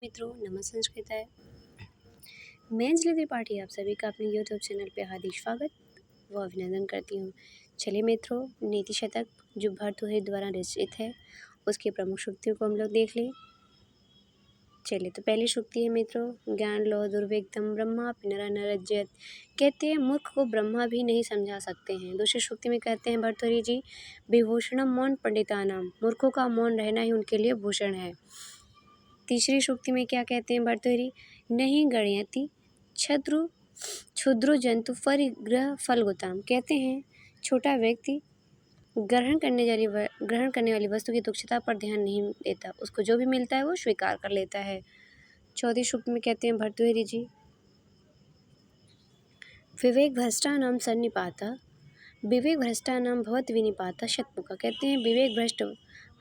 मित्रों, नमस्ते संस्कृताय। मैं अंजलि त्रिपाठी आप सभी का अपने यूट्यूब चैनल पे हार्दिक स्वागत व अभिनंदन करती हूँ। चलिए मित्रों, नीति शतक जो भर्तृहरि द्वारा रचित है उसकी प्रमुख सूक्तियों को हम लोग देख लें। चलिए, तो पहली सूक्ति है मित्रों, ज्ञान लो दुर्विघ्नं ब्रह्मापि नरः न रज्येत। कहते हैं मूर्ख को ब्रह्मा भी नहीं समझा सकते हैं। दूसरी सूक्ति में कहते हैं भर्तृहरि जी, विभूषणम मौन पंडितानाम, मूर्खों का मौन रहना ही उनके लिए भूषण है। तीसरी सूक्ति में क्या कहते हैं भर्तृहरि, नहीं गणयति क्षुद्रो जंतु परिग्रह फलगुताम। कहते हैं छोटा व्यक्ति ग्रहण करने वाली वस्तु की तुच्छता पर ध्यान नहीं देता, उसको जो भी मिलता है वो स्वीकार कर लेता है। चौथी सूक्ति में कहते हैं भर्तृहरि जी, विवेक भ्रष्टानाम सन्निपाता, विवेक भ्रष्टानाम भवत विनिपाता शतमुखा। कहते हैं विवेक भ्रष्ट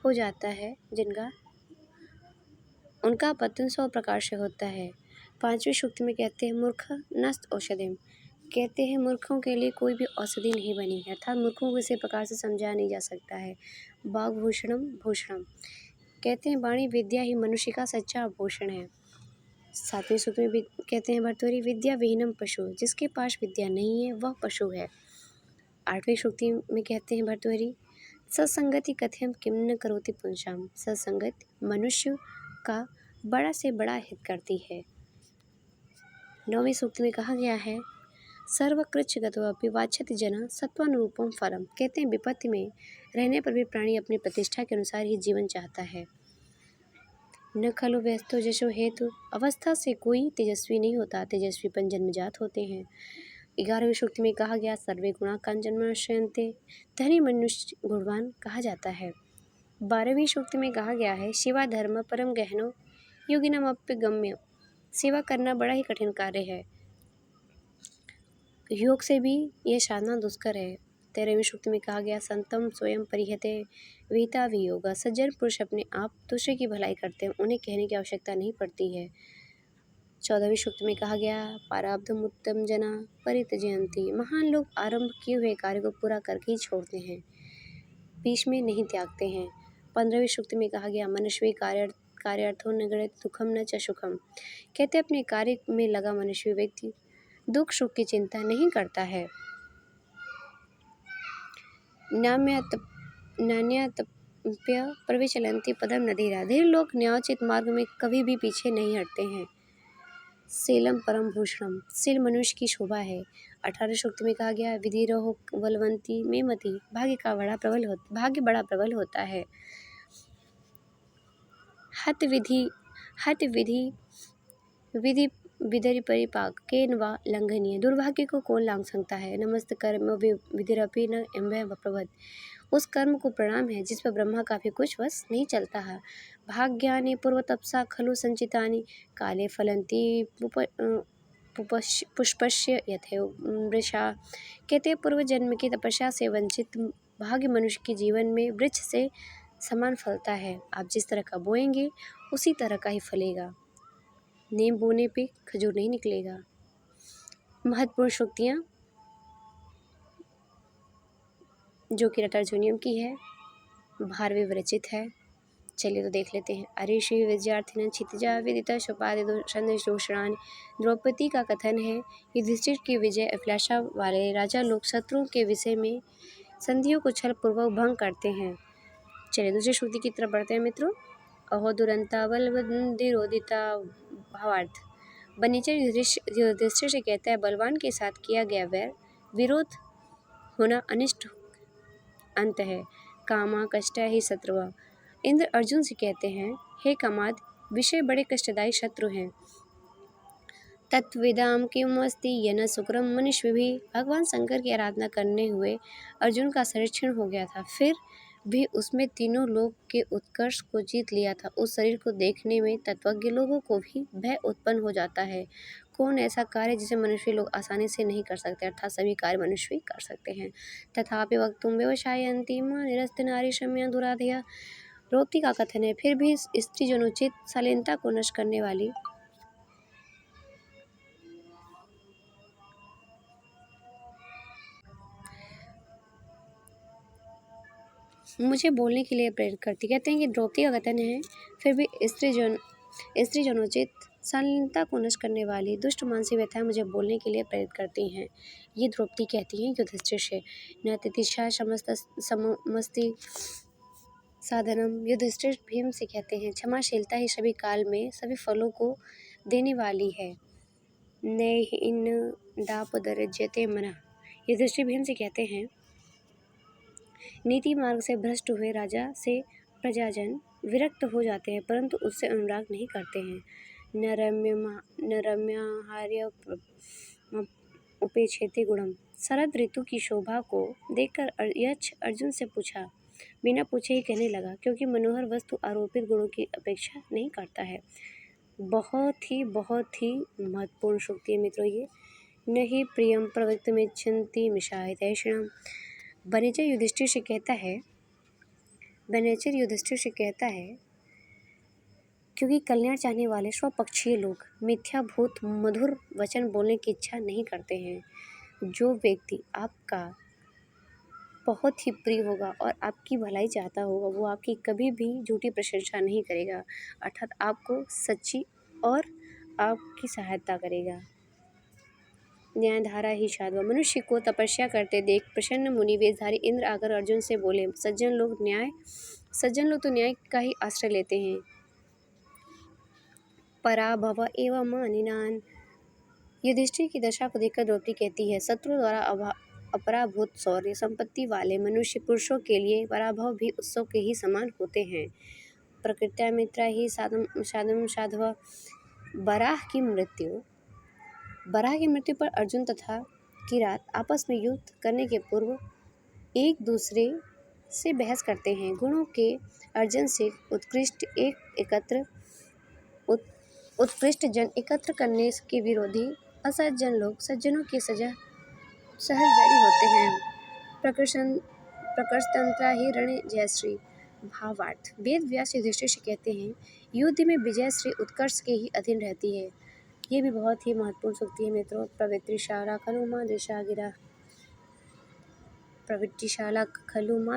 हो जाता है जिनका, उनका पतन 100 प्रकार से होता है। पांचवी सूक्ति में कहते हैं मूर्ख नस्त औषधिम। कहते हैं मूर्खों के लिए कोई भी औषधि नहीं बनी है, अर्थात मूर्खों को इसी प्रकार से समझाया नहीं जा सकता है। वाग्भूषणम भूषणम। कहते हैं वाणी विद्या ही मनुष्य का सच्चा आभूषण है। सातवीं सूक्ति में भी कहते हैं भर्तृहरि, विद्या विहीनम पशु, जिसके पास विद्या नहीं है वह पशु है। आठवीं सूक्ति में कहते हैं भर्तृहरि, सत्संगति कथयम किम न करोति पुंसाम। सत्संगत मनुष्य का बड़ा से बड़ा हित करती है। नौवीं सूक्ति में कहा गया है, सर्वकृच्छ गतोऽपि वाञ्छति जनः सत्त्वानुरूपं फलम्। कहते हैं विपत्ति में रहने पर भी प्राणी अपनी प्रतिष्ठा के अनुसार ही जीवन चाहता है। न खलु व्यस्तो जशो हेतु, अवस्था से कोई तेजस्वी नहीं होता, तेजस्वीपन जन्मजात होते हैं। 11वीं सूक्ति में कहा गया, सर्वे गुणा कांचनमाश्रयन्ते, धनी मनुष्य गुणवान कहा जाता है। 12वीं सूक्ति में कहा गया है, शिवा धर्म परम गहनो योगिनमप्य गम्य। सेवा करना बड़ा ही कठिन कार्य है, योग से भी यह साधना दुष्कर है। 13वीं सूक्ति में कहा गया, संतम स्वयं परिहते विहिता वियोगा। सज्जन पुरुष अपने आप दूसरे की भलाई करते हैं, उन्हें कहने की आवश्यकता नहीं पड़ती है। 14वीं सूक्ति में कहा गया, पाराब्धम उत्तम जना परित्यजन्ति। महान लोग आरंभ किए हुए कार्य को पूरा करके ही छोड़ते हैं, बीच में नहीं त्यागते हैं। 15वीं सूक्ति में कहा गया, मनुष्य कार्यार्थो न गणित दुखम न च सुखम। कहते अपने कार्य में लगा मनुष्य व्यक्ति दुख सुख की चिंता नहीं करता है। नान्यतप्य प्रविचलन्ति पदम नधीरा। धीर लोग न्यायोचित मार्ग में कभी भी पीछे नहीं हटते हैं। शीलम परम भूषणम, शील मनुष्य की शोभा है। 18वीं सूक्ति में कहा गया, विधि रहो बलवंती में मति, भाग्य बड़ा प्रबल होता है। हत विधि विधि परिपाक के वा लंघनीय। दुर्भाग्य को कौन लांघ सकता है। नमस्त कर्म विधिरपि न एम्भय प्रभवत। उस कर्म को प्रणाम है जिस पर ब्रह्मा का भी कुछ वश नहीं चलता है। भाग्यानि पूर्व तपसा खलु संचितानि, काले फलन्ति पुष्पस्य यथैव वृषा। कहते पूर्व जन्म की तपस्या से वंचित भाग्य मनुष्य के जीवन में वृक्ष से समान फलता है। आप जिस तरह का बोएंगे उसी तरह का ही फलेगा, नीम बोने पे खजूर नहीं निकलेगा। महत्वपूर्ण सूक्तियाँ जो कि रटार्जुनियम की है, भारवी विरचित है। चलिए तो देख लेते हैं। अरे श्री विद्यार्थिन क्षितिजा विदिता शोपादि संदेशोषणानि। द्रौपदी का कथन है, युधिष्ठिर की विजय अभिलाषा वाले राजा लोग शत्रुओं के विषय में संधियों को छल पूर्वक भंग करते हैं। चलिए दूसरी श्रुति की तरफ बढ़ते हैं मित्रों। अहो दुरंता बलवंदिरोदिता भावार्थ। बनीचर युधिष्ठिर से कहता है, बलवान के साथ किया गया वैर विरोध होना अनिष्ट अंत है। कामा कष्ट ही शत्रुआ। इंद्र अर्जुन से कहते हैं, हे कामाद, विषय बड़े कष्टदायी शत्रु हैं। तत्विदाम किमस्ति येन सुकरम मनुष्यभिः। भगवान शंकर की आराधना करने हुए अर्जुन का शरीर क्षीण हो गया था, फिर भी उसमें तीनों लोक के उत्कर्ष को जीत लिया था। उस शरीर को देखने में तत्वज्ञ लोगों को भी भय उत्पन्न हो जाता है। कौन ऐसा कार्य जिसे मनुष्य लोग आसानी से नहीं कर सकते, अर्थात सभी कार्य मनुष्य ही कर सकते हैं। तथापि वक्तुम व्यवसायन्ति मां निरस्त नारी शम्या दुराधया। द्रौपदी का कथन है, फिर भी स्त्री जनोचित शालीनता को नष्ट करने वाली मुझे बोलने के लिए प्रेरित करती। कहते हैं कि द्रौपदी का कथन है, फिर भी स्त्री स्त्री जनोचित शालीनता को नष्ट करने वाली दुष्ट मानसिक व्यथाएं मुझे बोलने के लिए प्रेरित करती हैं। ये द्रौपदी कहती हैं युधिष्ठिर से। न तितिक्षा समस्ति साधनम। युधिष्ठिर भीम से कहते हैं क्षमाशीलता ही सभी काल में सभी फलों को देने वाली है। नैहिन दापदरज्यते मनः। युधिष्ठिर भीम से कहते हैं नीति मार्ग से भ्रष्ट हुए राजा से प्रजाजन विरक्त हो जाते हैं, परंतु उससे अनुराग नहीं करते हैं। न रम्याहार्य उपेक्षेते गुणम। शरद ऋतु की शोभा को देखकर यक्ष अर्जुन से बिना पूछे ही कहने लगा, क्योंकि मनोहर वस्तु आरोपित गुणों की अपेक्षा नहीं करता है। बहुत ही महत्वपूर्ण सूक्ति है मित्रों ये। नहीं प्रियम प्रवृत्तमिच्छन्ति मिषाय तैषिणम्। वनेचर युधिष्ठिर से कहता है क्योंकि कल्याण चाहने वाले स्वपक्षीय लोग मिथ्याभूत मधुर वचन बोलने की इच्छा नहीं करते हैं। जो व्यक्ति आपका बहुत ही प्रिय होगा और आपकी भलाई चाहता होगा, वो आपकी कभी भी झूठी प्रशंसा नहीं करेगा, अर्थात आपको सच्ची और आपकी सहायता करेगा। न्यायधारा ही साधवा। मनुष्य को तपस्या करते देख प्रसन्न मुनि वेशधारी इंद्र आकर अर्जुन से बोले, सज्जन लोग तो न्याय का ही आश्रय लेते हैं। पराभव एवं मानिनान। युधिष्ठिर की दशा को देखकर द्रौपदी कहती है शत्रु द्वारा अपराभूत शौर्य संपत्ति वाले मनुष्य पुरुषों के लिए पराभव भी उत्सव के ही समान होते हैं। प्रकृत्या मित्रा ही साधम साधवा। बराह की मृत्यु पर अर्जुन तथा किरात आपस में युद्ध करने के पूर्व एक दूसरे से बहस करते हैं। गुणों के अर्जन से उत्कृष्ट जन एकत्र करने के विरोधी असज्जन लोग सज्जनों के सहज वैरी होते हैं। प्रकर्षतंत्रा ही रण जयश्री। भावार्थ। वेद व्यास युधिष्ठिर से कहते हैं युद्ध में विजय श्री उत्कर्ष के ही अधीन रहती है। ये भी बहुत ही महत्वपूर्ण सूक्ति है मित्रों। प्रवृत्तिशाला खलु मां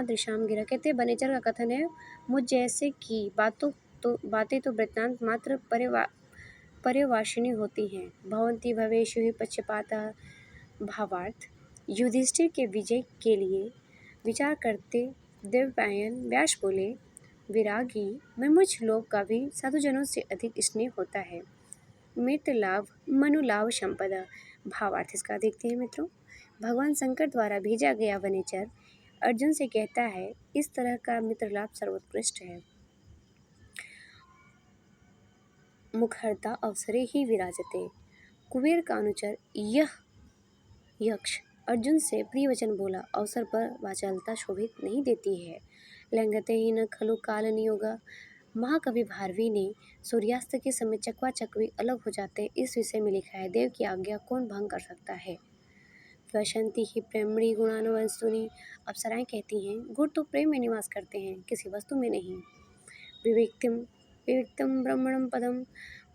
दृशाम गिरा। कहते वनेचर का कथन है मुझ जैसे की बातें तो वृत्तांत मात्र पर्यवासिनी होती हैं। भवन्ति भवेषु ही पक्षपाता। भावार्थ। युधिष्ठिर के विजय के लिए विचार करते देवपायन व्यास बोले विरागी में मुझ लोग का भी साधुजनों से अधिक स्नेह होता है। मित्र लाभ मनुलाभ संपदा। भावार्थ इसका देखते हैं मित्रों। भगवान शंकर द्वारा भेजा गया वनेचर अर्जुन से कहता है इस तरह का मित्र लाभ सर्वोत्कृष्ट है। मुखरता अवसरे ही विराजते। कुबेर का अनुचर यह यक्ष अर्जुन से प्रिय वचन बोला, अवसर पर वाचालता शोभित नहीं देती है। लंघते ही न खलु काल नियोगा। महाकवि भारवी ने सूर्यास्त के समय चकवा चकवी अलग हो जाते इस विषय में लिखा है, देव की आज्ञा कौन भंग कर सकता है। वसंती ही प्रेमणी गुणानुवंस्तुनि। अप्सराएं कहती हैं गुण तो प्रेम में निवास करते हैं, किसी वस्तु में नहीं। विविक्तम ब्रह्मणम पदम।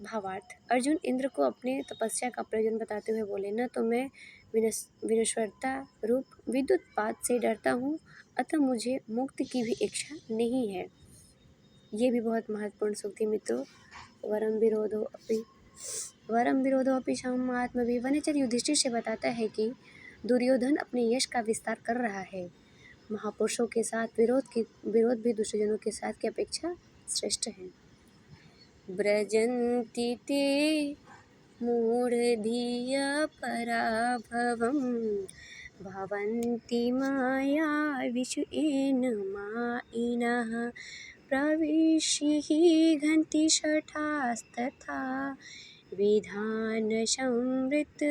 भावार्थ। अर्जुन इंद्र को अपने तपस्या का प्रयोजन बताते हुए बोले, न तो मैं विनश्वरता रूप विद्युत पात से डरता हूँ, अतः मुझे मुक्ति की भी इच्छा नहीं है। ये भी बहुत महत्वपूर्ण सूक्ति मित्रों। वरम विरोधो अपि शम आत्मभि। वनेचर युधिष्ठिर से बताता है कि दुर्योधन अपने यश का विस्तार कर रहा है। महापुरुषों के साथ विरोध भी दुष्टजनों के साथ की अपेक्षा श्रेष्ठ है। व्रजन्ति ते मूढ़धिया पराभवम् भवन्ति मायाविषु येन मायिनः प्रविश्य घन्ति शठास्तथा विधान संवृत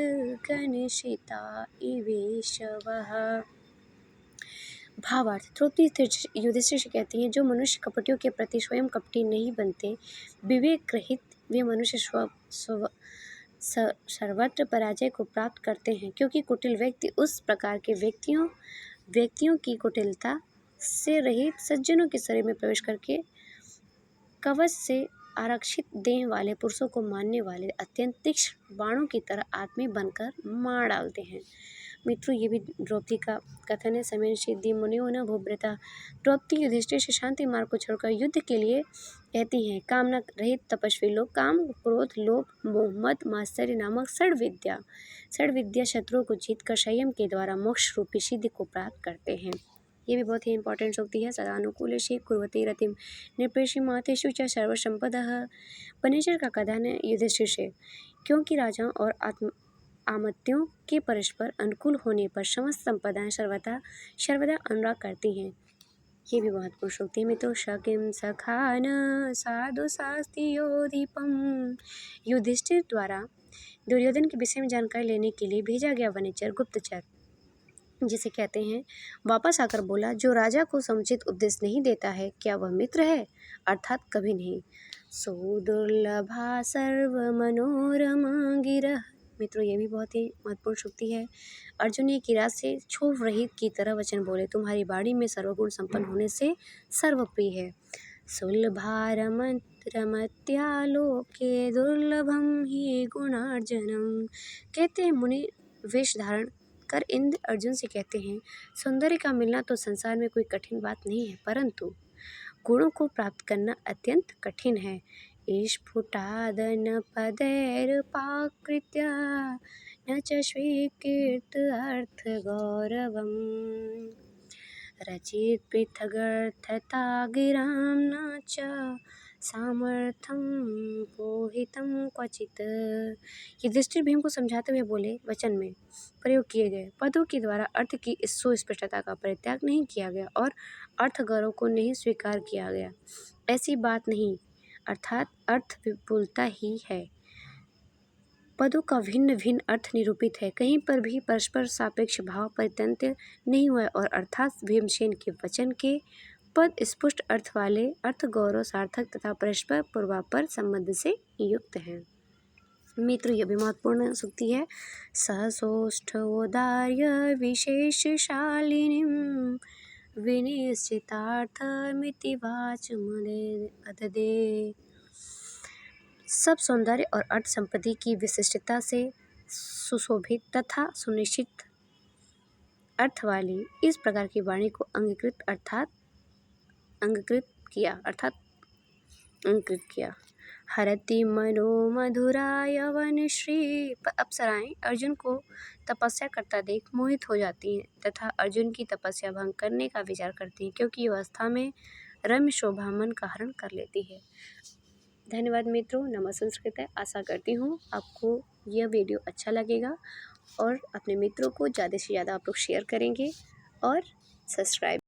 गणशिता इवेशवः। भावार्थ। द्रौपदी युधिष्ठिर से कहती हैं जो मनुष्य कपटियों के प्रति स्वयं कपटी नहीं बनते, विवेक रहित वे मनुष्य सर्वत्र पराजय को प्राप्त करते हैं, क्योंकि कुटिल व्यक्ति उस प्रकार के व्यक्तियों की कुटिलता से रहित सज्जनों के शरीर में प्रवेश करके कवच से आरक्षित देह वाले पुरुषों को मारने वाले अत्यंत तीक्ष्ण बाणों की तरह आदमी बनकर मार डालते हैं। मित्रों ये भी द्रौपदी का कथन है। समय सिद्धि मुनियो न भूभृता। द्रौपदी युधिष्ठिर से शांति मार्ग को छोड़कर युद्ध के लिए कहती हैं। कामना रहित तपस्वी लोग काम, क्रोध, लोभ, मोह, मद, मात्सर्य नामक षड विद्या शत्रुओं को जीतकर संयम के द्वारा मोक्ष रूपी सिद्धि को प्राप्त करते हैं। ये भी बहुत ही इंपॉर्टेंट होती है। सदानुकूलेषु कुर्वते रतिं नृपेषु च सर्वसंपदः। पनिशर का कथन है युधिष्ठिर से, क्योंकि राजाओं और आमत्यों के परस्पर अनुकूल होने पर समस्त संपदाएं सर्वदा अनुराग करती हैं। ये भी महत्वपूर्ण सूक्ति है। मित्रों शकिम सखान साधु शास्त्रियोदीपम। युधिष्ठिर द्वारा दुर्योधन के विषय में जानकारी लेने के लिए भेजा गया वनिचर गुप्तचर, जिसे कहते हैं, वापस आकर बोला, जो राजा को समुचित उपदेश नहीं देता है क्या वह मित्र है? अर्थात कभी नहीं। सुदुर्लभा सर्व मनोरमा गिरह। मित्रों ये भी बहुत ही महत्वपूर्ण सूक्ति है। अर्जुन ने किरात से क्षोभ रहित की तरह वचन बोले, तुम्हारी बाड़ी में सर्वगुण संपन्न होने से सर्वप्रिय है। सुलभा रमत्यालोके दुर्लभम ही गुणार्जनम। कहते हैं मुनि वेश धारण कर इंद्र अर्जुन से कहते हैं, सौंदर्य का मिलना तो संसार में कोई कठिन बात नहीं है, परंतु गुणों को प्राप्त करना अत्यंत कठिन है। स्फुटादन पदैर्पाकृत्य न च स्वीकृत अर्थ गौरवम। रचित पृथगर्थता गिरां न च सामर्थ्यम पोहितम क्वचित। युधिष्ठिर भीम को समझाते हुए बोले, वचन में प्रयोग किए गए पदों के द्वारा अर्थ की इस सुस्पष्टता का परित्याग नहीं किया गया और अर्थ गौरव को नहीं स्वीकार किया गया। ऐसी बात नहीं, अर्थात अर्थ विपुलता ही है। पदों का भिन्न भिन्न अर्थ निरूपित है, कहीं पर भी परस्पर सापेक्ष भाव परित्यक्त नहीं हुआ और अर्थात भीमसेन के वचन के पद स्पष्ट अर्थ वाले, अर्थ गौरव सार्थक तथा परस्पर पूर्वापर संबंध से युक्त हैं। मित्र यह भी महत्वपूर्ण सूक्ति है। सहसोष्ठवोदार्य विशेषशालिनीं विनिश्चितार्थमिति वाचमदे अददे। सब सौंदर्य और अर्थ संपत्ति की विशिष्टता से सुशोभित तथा सुनिश्चित अर्थ वाली इस प्रकार की वाणी को अंगीकृत किया। हरति मनो मधुराय वनश्री। अप्सराएं अर्जुन को तपस्या करता देख मोहित हो जाती हैं तथा अर्जुन की तपस्या भंग करने का विचार करती हैं, क्योंकि अवस्था में रम्य शोभा मन का हरण कर लेती है। धन्यवाद मित्रों। नमः संस्कृत। आशा करती हूँ आपको यह वीडियो अच्छा लगेगा और अपने मित्रों को ज़्यादा से ज़्यादा आप लोग शेयर करेंगे और सब्सक्राइब